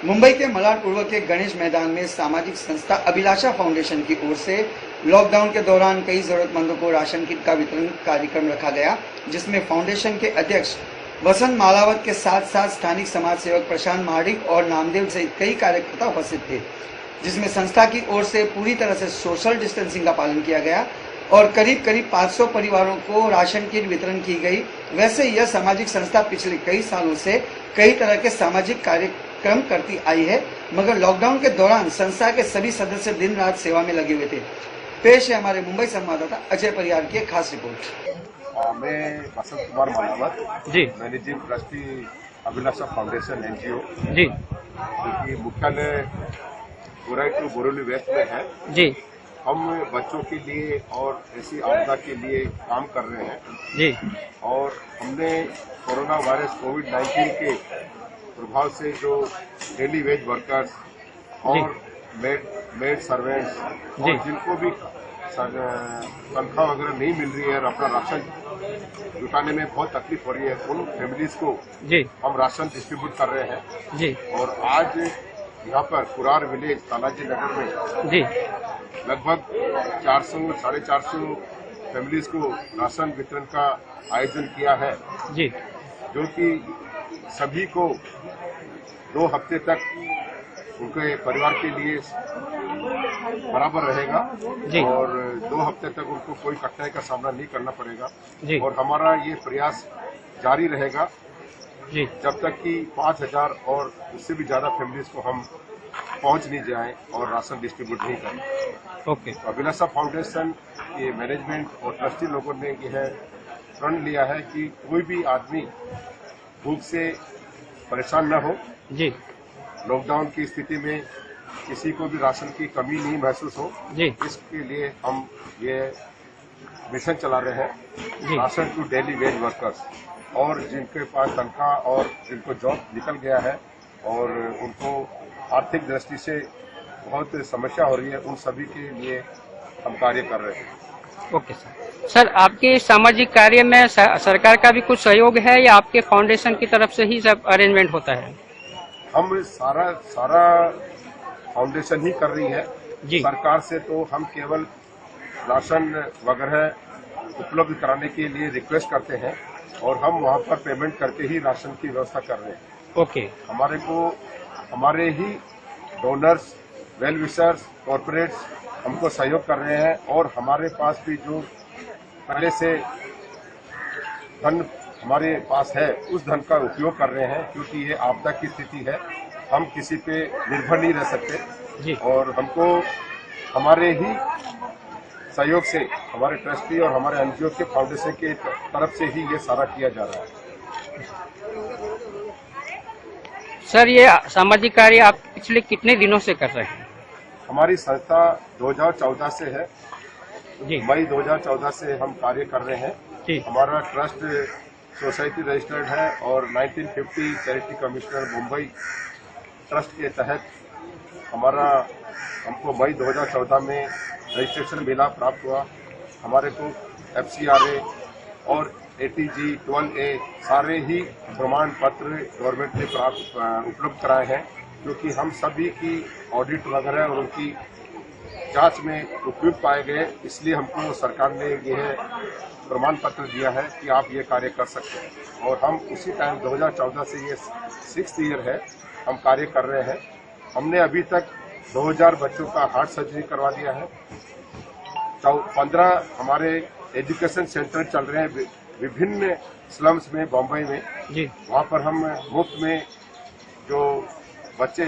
मुंबई के मलाड पूर्व के गणेश मैदान में सामाजिक संस्था अभिलाषा फाउंडेशन की ओर से लॉकडाउन के दौरान कई जरूरतमंदों को राशन किट का वितरण कार्यक्रम रखा गया, जिसमें फाउंडेशन के अध्यक्ष वसंत मालावत के साथ साथ स्थानिक समाज सेवक प्रशांत महाडिक और नामदेव सहित कई कार्यकर्ता उपस्थित थे, जिसमें संस्था की ओर से पूरी तरह से सोशल डिस्टेंसिंग का पालन किया गया और करीब 500 परिवारों को राशन किट वितरण की गई। वैसे यह सामाजिक संस्था पिछले कई सालों से कई तरह के सामाजिक कार्यक्रम करती आई है, मगर लॉकडाउन के दौरान संस्था के सभी सदस्य दिन रात सेवा में लगे हुए थे। पेश है हमारे मुंबई संवाददाता अजय परियार की खास रिपोर्ट। मैं वसंत कुमार मालावत जी, मैनेजिंग ट्रस्टी अभिलाषा फाउंडेशन एनजीओ जी, क्योंकि मुख्यालय गोराई टू बोरोली वेस्ट में है जी। हम बच्चों के लिए और ऐसी आपदा के लिए काम कर रहे हैं जी। और हमने कोरोना वायरस कोविड-19 के प्रभाव से जो डेली वेज वर्कर्स और मेड सर्वेंट्स और जिनको भी तनख्वाह वगैरह नहीं मिल रही है और अपना राशन जुटाने में बहुत तकलीफ हो रही है, उन फैमिलीज को जी हम राशन डिस्ट्रीब्यूट कर रहे हैं जी। और आज यहाँ पर कुरार विलेज तालाजी नगर में जी लगभग 400-450 फैमिलीज को राशन वितरण का आयोजन किया है जी, जो कि सभी को 2 हफ्ते तक उनके परिवार के लिए बराबर रहेगा जी। और 2 हफ्ते तक उनको कोई कठिनाई का सामना नहीं करना पड़ेगा जी। और हमारा ये प्रयास जारी रहेगा जी जब तक कि 5000 और उससे भी ज्यादा फैमिलीज को हम पहुंच नहीं जाए और राशन डिस्ट्रीब्यूट नहीं करें। ओके। अभिलाषा फाउंडेशन के मैनेजमेंट और ट्रस्टी लोगों ने यह प्रण लिया है कि कोई भी आदमी भूख से परेशान न हो जी। लॉकडाउन की स्थिति में किसी को भी राशन की कमी नहीं महसूस हो जी। इसके लिए हम ये मिशन चला रहे हैं, ration to daily wage workers, और जिनके पास तनख्वाह और जिनको जॉब निकल गया है और उनको आर्थिक दृष्टि से बहुत समस्या हो रही है, उन सभी के लिए हम कार्य कर रहे हैं। Okay sir. सर, आपके सामाजिक कार्य में सरकार का भी कुछ सहयोग है या आपके फाउंडेशन की तरफ से ही सब अरेंजमेंट होता है? हम सारा फाउंडेशन ही कर रही है जी। सरकार से तो हम केवल राशन वगैरह उपलब्ध कराने के लिए रिक्वेस्ट करते हैं और हम वहां पर पेमेंट करके ही राशन की व्यवस्था कर रहे हैं। ओके। हमारे ही डोनर्स, वेल विशर्स, कॉर्पोरेट्स हमको सहयोग कर रहे हैं और हमारे पास भी जो पहले से धन हमारे पास है उस धन का उपयोग कर रहे हैं, क्योंकि ये आपदा की स्थिति है, हम किसी पे निर्भर नहीं रह सकते जी। और हमको हमारे ही सहयोग से, हमारे ट्रस्टी और हमारे एनजीओ के फाउंडेशन के तरफ से ही ये सारा किया जा रहा है। सर, ये सामाजिक कार्य आप पिछले कितने दिनों से कर रहे हैं? हमारी संस्था 2014 से है जी। मई 2014 से हम कार्य कर रहे हैं जी। हमारा ट्रस्ट सोसाइटी रजिस्टर्ड है और 1950 चैरिटी कमिश्नर मुंबई ट्रस्ट के तहत हमको मई 2014 में रजिस्ट्रेशन मिला, प्राप्त हुआ। हमारे को FCRA और ATG 12A सारे ही प्रमाण पत्र गवर्नमेंट ने उपलब्ध कराए हैं, क्योंकि हम सभी की ऑडिट वगैरह और उनकी जांच में उपयुक्त पाए गए, इसलिए हमको सरकार ने यह प्रमाण पत्र दिया है कि आप ये कार्य कर सकते हैं। और हम उसी टाइम 2014 से ये 6th ईयर है हम कार्य कर रहे हैं। हमने अभी तक 2000 बच्चों का हार्ट सर्जरी करवा दिया है। 15 हमारे एजुकेशन सेंटर चल रहे हैं विभिन्न स्लम्स में बॉम्बे में जी। वहाँ पर हम मुफ्त में जो बच्चे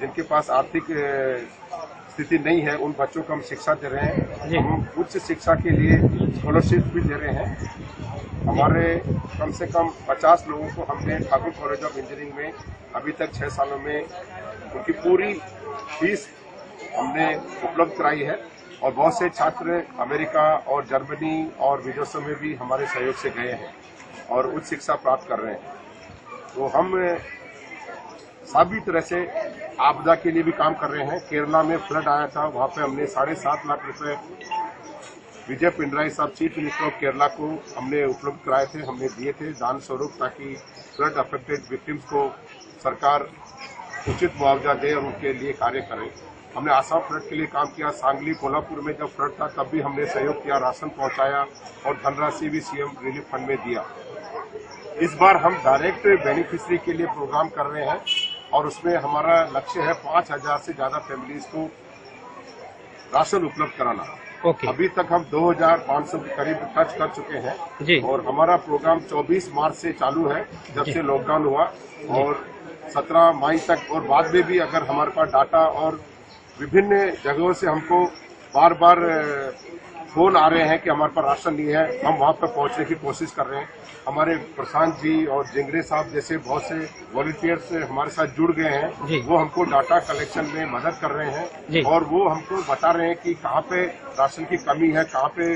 जिनके पास आर्थिक स्थिति नहीं है उन बच्चों को हम शिक्षा दे रहे हैं। हम उच्च शिक्षा के लिए स्कॉलरशिप भी दे रहे हैं। हमारे कम से कम 50 लोगों को हमने ठाकुर कॉलेज ऑफ इंजीनियरिंग में अभी तक 6 सालों में उनकी पूरी फीस हमने उपलब्ध कराई है। और बहुत से छात्र अमेरिका और जर्मनी और विदेशों में भी हमारे सहयोग से गए हैं और उच्च शिक्षा प्राप्त कर रहे हैं। तो हम सभी तरह से आपदा के लिए भी काम कर रहे हैं। केरला में फ्लड आया था, वहाँ पे हमने 7.5 लाख रुपए विजय पिनराई साहब चीफ मिनिस्टर ऑफ केरला को हमने उपलब्ध कराए थे, हमने दिए थे दान स्वरूप, ताकि फ्लड अफेक्टेड विक्टिम्स को सरकार उचित मुआवजा दें और उनके लिए कार्य करें। हमने आसाम फ्लड के लिए काम किया, सांगली कोल्हापुर में जब फ्लड था तब भी हमने सहयोग किया, राशन पहुंचाया और धनराशि भी सीएम रिलीफ फंड में दिया। इस बार हम डायरेक्ट बेनिफिशियरी के लिए प्रोग्राम कर रहे हैं और उसमें हमारा लक्ष्य है 5,000 से ज्यादा फैमिलीज को राशन उपलब्ध कराना। अभी तक हम 2,500 के करीब टच कर चुके हैं जी। और हमारा प्रोग्राम 24 मार्च से चालू है, जब से लॉकडाउन हुआ, और 17 मई तक। और बाद में भी अगर हमारे पास डाटा और विभिन्न जगहों से हमको बार बार फोन आ रहे हैं कि हमारे पास राशन नहीं है, हम वहां पर पहुंचने की कोशिश कर रहे हैं। हमारे प्रशांत जी और जिंगरे साहब जैसे बहुत से वॉलंटियर्स हमारे साथ जुड़ गए हैं, वो हमको डाटा कलेक्शन में मदद कर रहे हैं और वो हमको बता रहे हैं कि कहाँ पे राशन की कमी है, कहाँ पे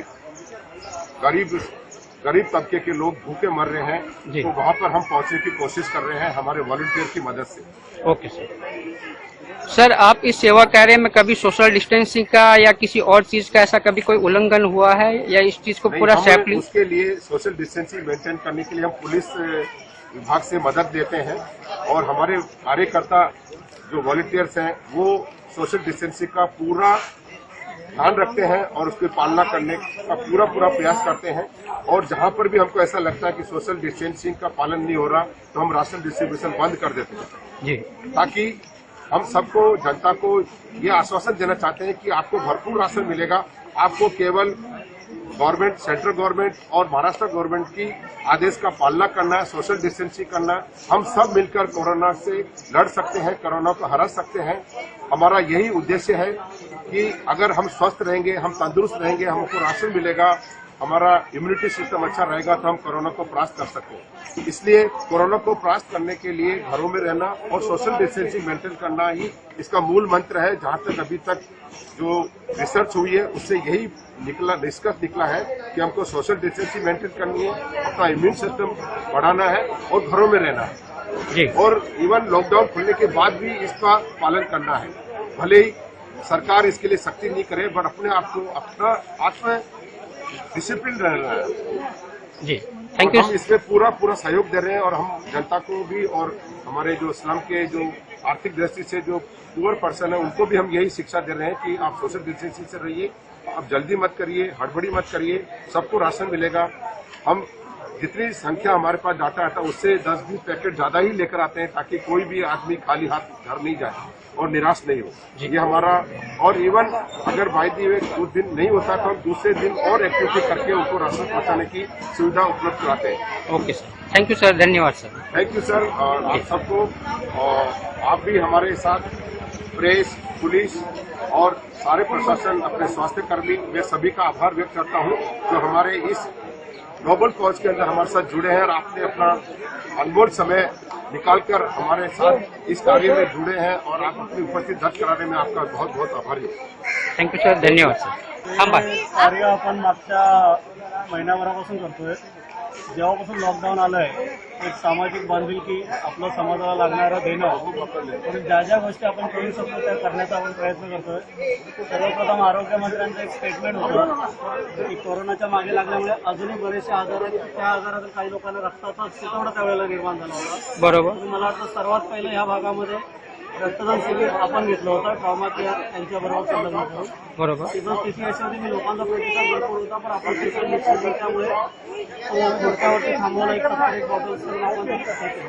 गरीब तबके के लोग भूखे मर रहे हैं, तो वहाँ पर हम पहुंचने की कोशिश कर रहे हैं हमारे वॉलंटियर की मदद से। ओके सर, आप इस सेवा कार्य में कभी सोशल डिस्टेंसिंग का या किसी और चीज का ऐसा कभी कोई उल्लंघन हुआ है या इस चीज को पूरा सेफली? उसके लिए सोशल डिस्टेंसिंग मेंटेन करने के लिए हम पुलिस विभाग से मदद लेते हैं और हमारे कार्यकर्ता जो वॉलंटियर्स हैं वो सोशल डिस्टेंसिंग का पूरा ध्यान रखते हैं और उसकी पालना करने का पूरा प्रयास करते हैं। और जहां पर भी हमको ऐसा लगता है कि सोशल डिस्टेंसिंग का पालन नहीं हो रहा तो हम राशन डिस्ट्रीब्यूशन बंद कर देते हैं जी, ताकि हम सबको, जनता को ये आश्वासन देना चाहते हैं कि आपको भरपूर राशन मिलेगा। आपको केवल गवर्नमेंट, सेंट्रल गवर्नमेंट और महाराष्ट्र गवर्नमेंट की आदेश का पालना करना है, सोशल डिस्टेंसिंग करना है। हम सब मिलकर कोरोना से लड़ सकते हैं, कोरोना को हरा सकते हैं। हमारा यही उद्देश्य है कि अगर हम स्वस्थ रहेंगे, हम तंदुरुस्त रहेंगे, हमको राशन मिलेगा, हमारा इम्यूनिटी सिस्टम अच्छा रहेगा तो हम कोरोना को परास्त कर सकते हैं। इसलिए कोरोना को परास्त करने के लिए घरों में रहना और सोशल डिस्टेंसिंग मेंटेन करना ही इसका मूल मंत्र है। जहां तक अभी तक जो रिसर्च हुई है उससे यही निष्कर्ष निकला है कि हमको सोशल डिस्टेंसिंग मेंटेन करनी है, अपना इम्यून सिस्टम बढ़ाना है और घरों में रहना है जी। और इवन लॉकडाउन खुलने के बाद भी इसका पालन करना है। भले ही सरकार इसके लिए सख्ती नहीं करे, बट अपने आप को, अपना आत्म डिसिप्लिन रहना है जी। Thank you. हम इसमें पूरा सहयोग दे रहे हैं और हम जनता को भी और हमारे जो स्लम के जो आर्थिक दृष्टि से जो पुअर पर्सन है उनको भी हम यही शिक्षा दे रहे हैं कि आप सोशल डिस्टेंसिंग से रहिए, आप जल्दी मत करिए, हड़बड़ी मत करिए, सबको राशन मिलेगा। हम जितनी संख्या हमारे पास डाटा आता है उससे 10-20 पैकेट ज्यादा ही लेकर आते हैं ताकि कोई भी आदमी खाली हाथ घर नहीं जाए और निराश नहीं हो। ये हमारा, और इवन अगर बाई दी वे उस दिन नहीं होता तो हम दूसरे दिन और एक्टिविटी करके उनको राशन पहुंचाने की सुविधा उपलब्ध कराते हैं। Okay sir, thank you sir, धन्यवाद सर। Thank you sir. आप सबको, आप भी हमारे साथ, प्रेस, पुलिस और सारे प्रशासन, अपने स्वास्थ्य कर्मी, मैं सभी का आभार व्यक्त करता हूँ जो हमारे इस नोबल कॉज के अंदर हमारे साथ जुड़े हैं और आपने अपना अनमोल समय निकालकर हमारे साथ इस कार्य में जुड़े हैं और आप अपनी उपस्थिति दर्ज कराने में आपका बहुत बहुत आभारी है। थँक्यू सर, धन्यवाद सर। कार्य आपण मागच्या महिनाभरापासून करतोय। जेव्हापासून लॉकडाऊन आलंय, एक सामाजिक बांधिलकी, आपलं समाजाला लागणारं देणं आणि ज्या गोष्टी आपण करू शकतो त्या करण्याचा आपण प्रयत्न करतोय। सर्वप्रथम आरोग्यमंत्र्यांचं एक स्टेटमेंट होतं की कोरोनाच्या मागे लागल्यामुळे अजूनही बरेचसे आजार आहेत, त्या आजारातून काही लोकांना रक्ताचा तुटवडा त्यावेळेला निर्माण झाला होता। बरोबर। मला वाटतं सर्वात पहिलं ह्या भागामध्ये रक्तदान शिबिर आपण घेतलं होतं, ट्रॉमा केअर यांच्याबरोबर संलग्न करून। बरोबर। तिथं अशामध्ये मी लोकांचा प्रतिसाद भरपूर होता, पण आपण सोशल डिस्टन्सिंग त्यामुळे मोठ्यावरती थांबवला, एक बॉटल्स करून आपण केलं।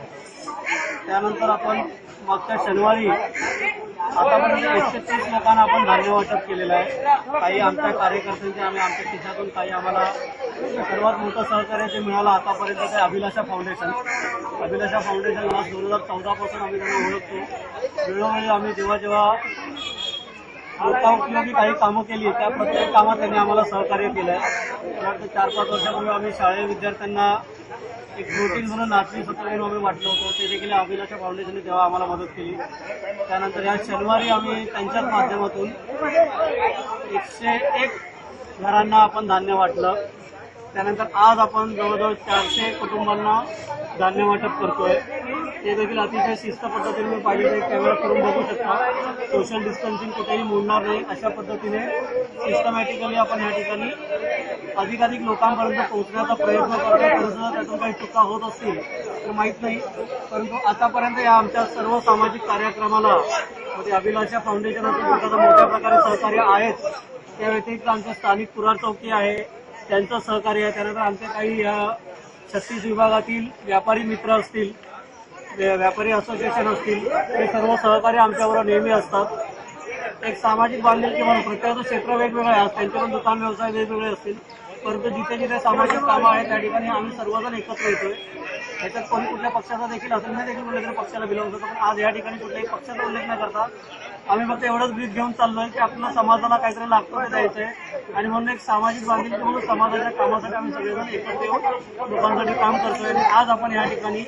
त्यानंतर आपण मागच्या शनिवारी आतापर्यंत 130 लोकांना आपण धान्य वाटप केलेलं आहे। काही आमच्या कार्यकर्त्यांचे, आम्ही आमच्या खिशातून, काही आम्हाला सर्वात मोठं सहकार्य जे मिळालं आतापर्यंत ते अभिलाषा फाउंडेशन। अभिलाषा फाउंडेशनला 2014 पासून आम्ही त्यांना ओळखतो। वेळोवेळी आम्ही जेव्हा लोकांपयोगी काही कामं केली, त्या प्रत्येक कामात त्यांनी आम्हाला सहकार्य केलं आहे। मला वाटतं 4-5 वर्षापूर्वी आम्ही शाळेय विद्यार्थ्यांना एक प्रोटीन म्हणून नाचणी सत्व म्हणून आम्ही वाटलं होतं, ते देखील अभिलाषा फाउंडेशनने तेव्हा आम्हाला मदत केली। त्यानंतर या शनिवारी आम्ही त्यांच्याच माध्यमातून 101 घरांना आपण धान्य वाटलं। त्यानंतर आज आपण जवळजवळ 400 कुटुंबांना धान्य वाटप करतोय। ते देखील अतिशय शिस्त पद्धतीने मी पाहिजे कॅमेरा करून बघू शकता. सोशल डिस्टन्सिंग कुठेही मोडणार नाही अशा पद्धतीने सिस्टमॅटिकली आपण या ठिकाणी अधिकाधिक लोकांपर्यंत पोहोचण्याचा प्रयत्न करतो. परंतु त्यातून काही चुका होत असतील तर माहीत नाही, परंतु आतापर्यंत या आमच्या सर्व सामाजिक कार्यक्रमाला म्हणजे अभिलाषा फाउंडेशन असं मोठ्या प्रकारे सहकार्य आहेत. त्या व्यतिरिक्त आमचे स्थानिक कुरार चौकी आहे त्यांचं सहकार्य आहे. त्यानंतर आमचे काही 36 विभागातील व्यापारी मित्र असतील, व्यापारी असोसिएशन असतील, ते सर्व सहकार्य आमच्याबरोबर नेहमी असतात. एक सामाजिक बांधिलकी म्हणून प्रत्येकाचं क्षेत्र वेगवेगळं आहे, त्यांचे पण दुकान व्यवसाय वेगवेगळे असतील, परंतु जिथे जिथे सामाजिक कामं आहेत त्या ठिकाणी आम्ही सर्वजण एकत्र येतोय. याच्यात कोणी कुठल्या पक्षाचा देखील असेल नाही, देखील कुठल्या पक्षाला बिलॉंग करतो, पण आज या ठिकाणी कुठल्याही पक्षाचा उल्लेख न करता आम्ही फक्त एवढंच ब्रीफ घेऊन चाललोय की आपल्या समाजाला काहीतरी लागतं ते द्यायचंय आणि म्हणून एक सामाजिक बांधिलकी म्हणून समाजाच्या कामासाठी आम्ही सगळेजण एकत्र येऊन लोकांसाठी काम करतोय. आणि आज आपण या ठिकाणी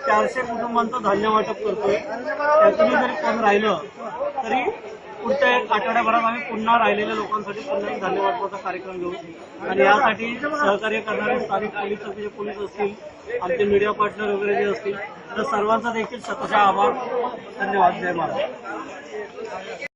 400 कुटुंबांचं धान्य वाटप करतोय. त्यातूनही जरी कोण राहिलं तरी पुढच्या एक आठवड्याभरात आम्ही पुन्हा राहिलेल्या लोकांसाठी पुन्हा एक धान्य वाटपाचा कार्यक्रम घेऊ. आणि यासाठी सहकार्य करणारे स्थानिक पोलीस चौकीचे पोलीस असतील, आमचे मीडिया पार्टनर वगैरे जे असतील, तर सर्वांचा देखील शतशः आभार. धन्यवाद. जय महाराज.